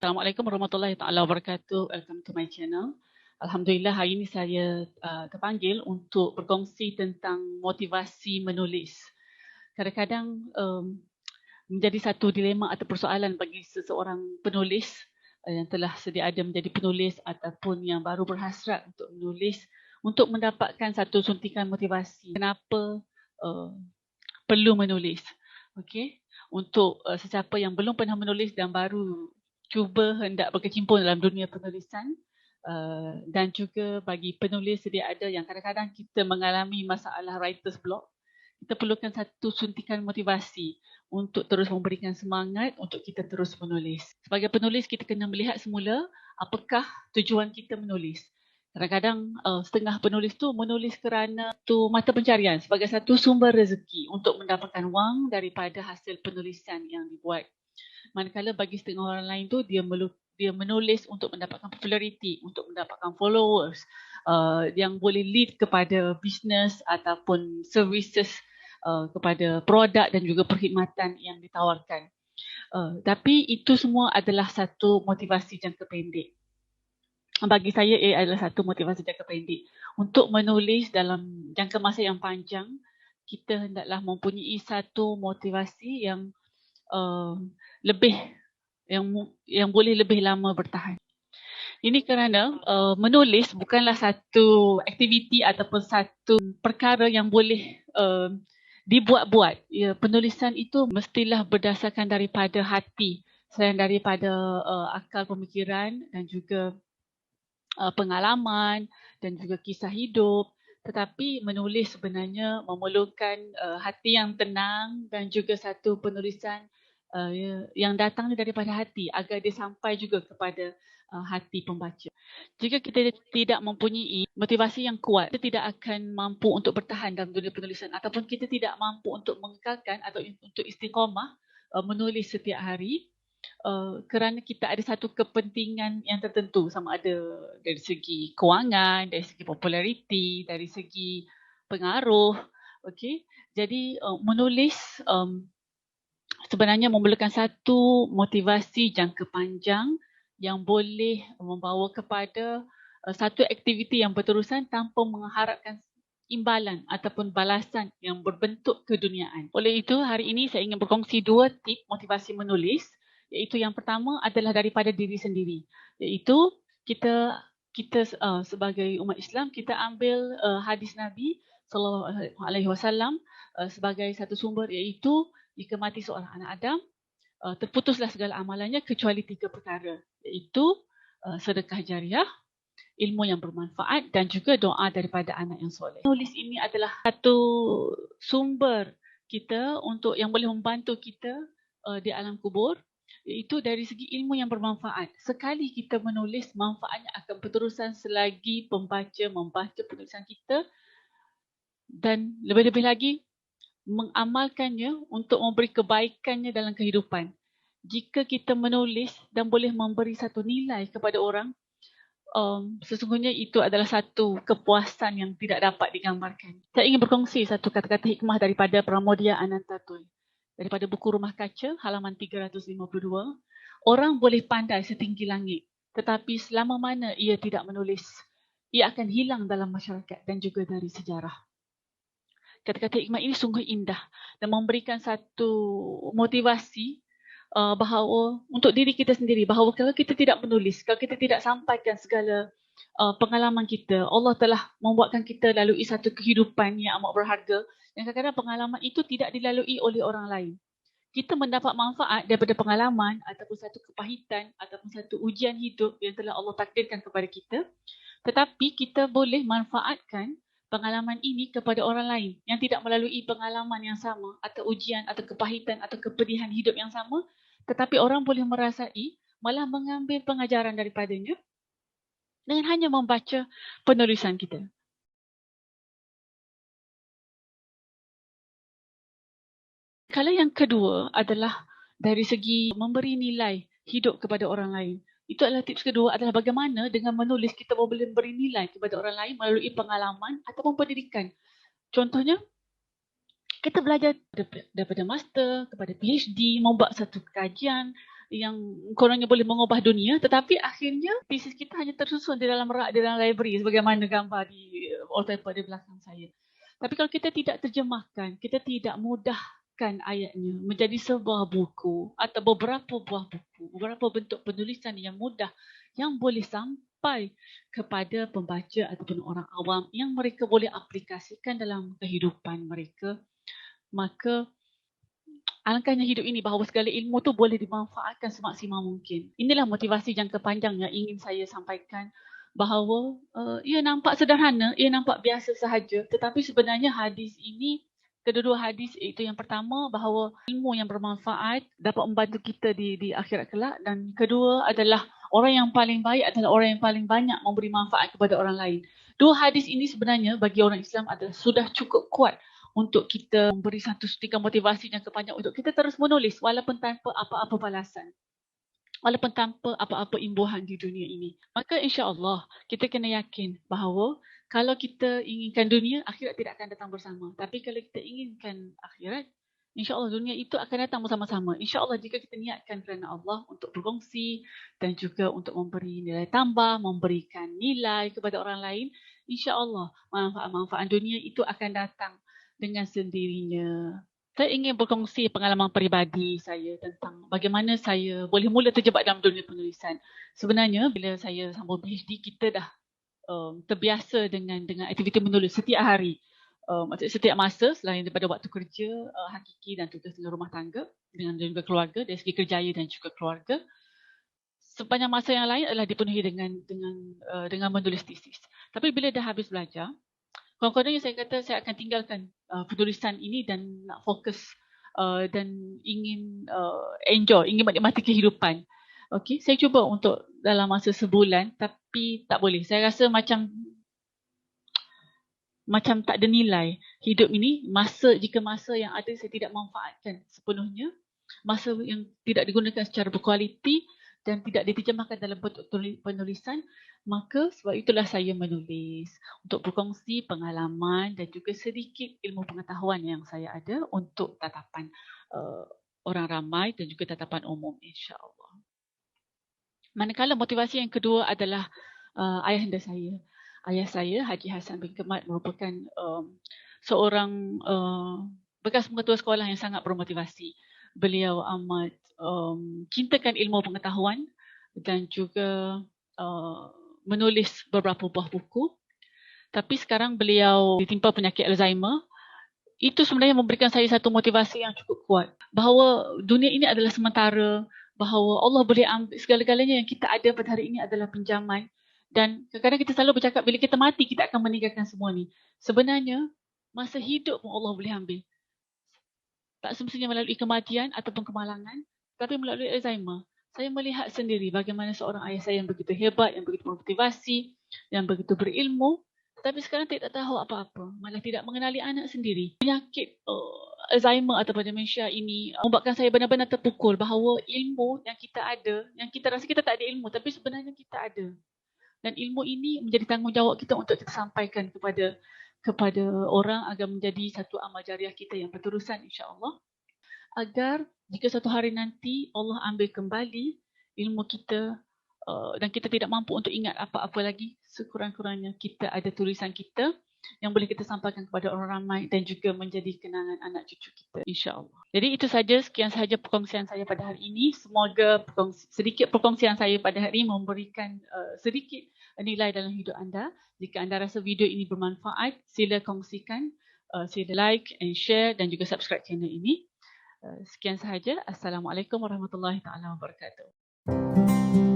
Assalamualaikum warahmatullahi taala wabarakatuh. Welcome to my channel. Alhamdulillah hari ini saya terpanggil untuk berkongsi tentang motivasi menulis. Kadang-kadang menjadi satu dilema atau persoalan bagi seseorang penulis yang telah sedia ada menjadi penulis ataupun yang baru berhasrat untuk menulis untuk mendapatkan satu suntikan motivasi. Kenapa perlu menulis? Okey, untuk sesiapa yang belum pernah menulis dan baru cuba hendak berkecimpung dalam dunia penulisan, dan juga bagi penulis sedia ada yang kadang-kadang kita mengalami masalah writer's block, kita perlukan satu suntikan motivasi untuk terus memberikan semangat untuk kita terus menulis. Sebagai penulis, kita kena melihat semula apakah tujuan kita menulis. Kadang-kadang setengah penulis tu menulis kerana tu mata pencarian sebagai satu sumber rezeki untuk mendapatkan wang daripada hasil penulisan yang dibuat. Manakala bagi setengah orang lain tu dia menulis untuk mendapatkan populariti, untuk mendapatkan followers, yang boleh lead kepada bisnes ataupun services, kepada produk dan juga perkhidmatan yang ditawarkan. Tapi itu semua adalah satu motivasi jangka pendek. Bagi saya ia adalah satu motivasi jangka pendek. Untuk menulis dalam jangka masa yang panjang, kita hendaklah mempunyai satu motivasi yang lebih yang boleh lebih lama bertahan. Ini kerana menulis bukanlah satu aktiviti ataupun satu perkara yang boleh dibuat-buat. Ya, penulisan itu mestilah berdasarkan daripada hati, selain daripada akal pemikiran dan juga pengalaman dan juga kisah hidup. Tetapi menulis sebenarnya memerlukan hati yang tenang dan juga satu penulisan yang datang daripada hati agar dia sampai juga kepada hati pembaca. Jika kita tidak mempunyai motivasi yang kuat, kita tidak akan mampu untuk bertahan dalam dunia penulisan ataupun kita tidak mampu untuk mengekalkan atau untuk istiqamah menulis setiap hari. Kerana kita ada satu kepentingan yang tertentu, sama ada dari segi kewangan, dari segi populariti, dari segi pengaruh. Okey, jadi menulis sebenarnya memerlukan satu motivasi jangka panjang yang boleh membawa kepada satu aktiviti yang berterusan tanpa mengharapkan imbalan ataupun balasan yang berbentuk keduniaan. Oleh itu, hari ini saya ingin berkongsi dua tip motivasi menulis, iaitu yang pertama adalah daripada diri sendiri, iaitu kita sebagai umat Islam, kita ambil hadis Nabi sallallahu alaihi wasallam sebagai satu sumber, iaitu jika mati seorang anak Adam, terputuslah segala amalannya kecuali tiga perkara, iaitu sedekah jariah, ilmu yang bermanfaat dan juga doa daripada anak yang soleh. Menulis ini adalah satu sumber kita untuk yang boleh membantu kita di alam kubur, iaitu dari segi ilmu yang bermanfaat. Sekali kita menulis, manfaatnya akan berterusan selagi pembaca membaca penulisan kita, dan lebih-lebih lagi mengamalkannya untuk memberi kebaikannya dalam kehidupan. Jika kita menulis dan boleh memberi satu nilai kepada orang, sesungguhnya itu adalah satu kepuasan yang tidak dapat digambarkan. Saya ingin berkongsi satu kata-kata hikmah daripada Pramodia Anantatul. Daripada buku Rumah Kaca, halaman 352. Orang boleh pandai setinggi langit, tetapi selama mana ia tidak menulis, ia akan hilang dalam masyarakat dan juga dari sejarah. Kata-kata hikmah ini sungguh indah dan memberikan satu motivasi bahawa untuk diri kita sendiri, bahawa kalau kita tidak menulis, kalau kita tidak sampaikan segala pengalaman kita, Allah telah membuatkan kita lalui satu kehidupan yang amat berharga, dan kadang-kadang pengalaman itu tidak dilalui oleh orang lain. Kita mendapat manfaat daripada pengalaman ataupun satu kepahitan ataupun satu ujian hidup yang telah Allah takdirkan kepada kita, tetapi kita boleh manfaatkan pengalaman ini kepada orang lain yang tidak melalui pengalaman yang sama atau ujian atau kepahitan atau kepedihan hidup yang sama, tetapi orang boleh merasai, malah mengambil pengajaran daripadanya dengan hanya membaca penulisan kita. Kalau yang kedua adalah dari segi memberi nilai hidup kepada orang lain. Itu adalah tips kedua, adalah bagaimana dengan menulis kita boleh beri nilai kepada orang lain melalui pengalaman ataupun pendidikan. Contohnya, kita belajar daripada master kepada PhD, membuat satu kajian yang kononnya boleh mengubah dunia, tetapi akhirnya tesis kita hanya tersusun di dalam rak, di dalam library sebagaimana gambar di wallpaper di belakang saya. Tapi kalau kita tidak terjemahkan, kita tidak mudahkan ayatnya menjadi sebuah buku atau beberapa buah buku, beberapa bentuk penulisan yang mudah, yang boleh sampai kepada pembaca ataupun orang awam yang mereka boleh aplikasikan dalam kehidupan mereka, maka alangkahnya hidup ini bahawa segala ilmu tu boleh dimanfaatkan semaksimal mungkin. Inilah motivasi jangka panjang yang ingin saya sampaikan, bahawa ia nampak sederhana, ia nampak biasa sahaja, tetapi sebenarnya hadis ini, kedua-dua hadis, itu yang pertama bahawa ilmu yang bermanfaat dapat membantu kita di akhirat kelak, dan kedua adalah orang yang paling baik adalah orang yang paling banyak memberi manfaat kepada orang lain. Dua hadis ini sebenarnya bagi orang Islam adalah sudah cukup kuat untuk kita memberi satu sutikan motivasi jangka panjang untuk kita terus menulis walaupun tanpa apa-apa balasan, walaupun tanpa apa-apa imbuhan di dunia ini. Maka insya-Allah kita kena yakin bahawa kalau kita inginkan dunia, akhirat tidak akan datang bersama. Tapi kalau kita inginkan akhirat, insya-Allah dunia itu akan datang bersama-sama. Insya-Allah jika kita niatkan kerana Allah untuk berkongsi dan juga untuk memberi nilai tambah, memberikan nilai kepada orang lain, insya-Allah manfaat-manfaat dunia itu akan datang dengan sendirinya. Saya ingin berkongsi pengalaman peribadi saya tentang bagaimana saya boleh mula terjebak dalam dunia penulisan. Sebenarnya bila saya sambung PhD, kita dah terbiasa dengan aktiviti menulis setiap hari. Maksudnya setiap masa selain daripada waktu kerja hakiki dan tugas dengan rumah tangga dengan juga keluarga, dari segi kerjaya dan juga keluarga. Sepanjang masa yang lain adalah dipenuhi dengan menulis tesis. Tapi bila dah habis belajar, kadang-kadang saya kata saya akan tinggalkan penulisan ini dan nak fokus dan ingin ingin menikmati kehidupan. Okey, saya cuba untuk dalam masa sebulan, tapi tak boleh. Saya rasa macam tak ada nilai hidup ini jika masa yang ada saya tidak manfaatkan sepenuhnya, masa yang tidak digunakan secara berkualiti dan tidak diterjemahkan dalam bentuk penulisan, maka sebab itulah saya menulis untuk berkongsi pengalaman dan juga sedikit ilmu pengetahuan yang saya ada untuk tatapan orang ramai dan juga tatapan umum, insya-Allah. Manakala motivasi yang kedua adalah ayahanda saya. Ayah saya, Haji Hassan bin Kemat, merupakan seorang bekas pengetua sekolah yang sangat bermotivasi. Beliau amat cintakan ilmu pengetahuan dan juga menulis beberapa buah buku. Tapi sekarang beliau ditimpa penyakit Alzheimer. Itu sebenarnya memberikan saya satu motivasi yang cukup kuat, bahawa dunia ini adalah sementara, bahawa Allah boleh ambil segala-galanya yang kita ada pada hari ini adalah pinjaman. Dan kadang-kadang kita selalu bercakap bila kita mati kita akan meninggalkan semua ni. Sebenarnya masa hidup pun Allah boleh ambil. Tak semestinya melalui kematian ataupun kemalangan, tapi melalui Alzheimer. Saya melihat sendiri bagaimana seorang ayah saya yang begitu hebat, yang begitu bermotivasi, yang begitu berilmu, tapi sekarang tidak tahu apa-apa, malah tidak mengenali anak sendiri. Penyakit Alzheimer atau demensia ini membuatkan saya benar-benar terpukul bahawa ilmu yang kita ada, yang kita rasa kita tak ada ilmu, tapi sebenarnya kita ada. Dan ilmu ini menjadi tanggungjawab kita untuk kita sampaikan kepada orang agar menjadi satu amal jariah kita yang berterusan, insya-Allah. Agar jika satu hari nanti Allah ambil kembali ilmu kita dan kita tidak mampu untuk ingat apa-apa lagi, sekurang-kurangnya kita ada tulisan kita yang boleh kita sampaikan kepada orang ramai dan juga menjadi kenangan anak cucu kita, insya-Allah. Jadi itu saja, sekian sahaja perkongsian saya pada hari ini. Semoga sedikit perkongsian saya pada hari ini memberikan sedikit nilai dalam hidup anda. Jika anda rasa video ini bermanfaat, sila kongsikan, sila like and share dan juga subscribe channel ini. Sekian sahaja. Assalamualaikum warahmatullahi taala wabarakatuh.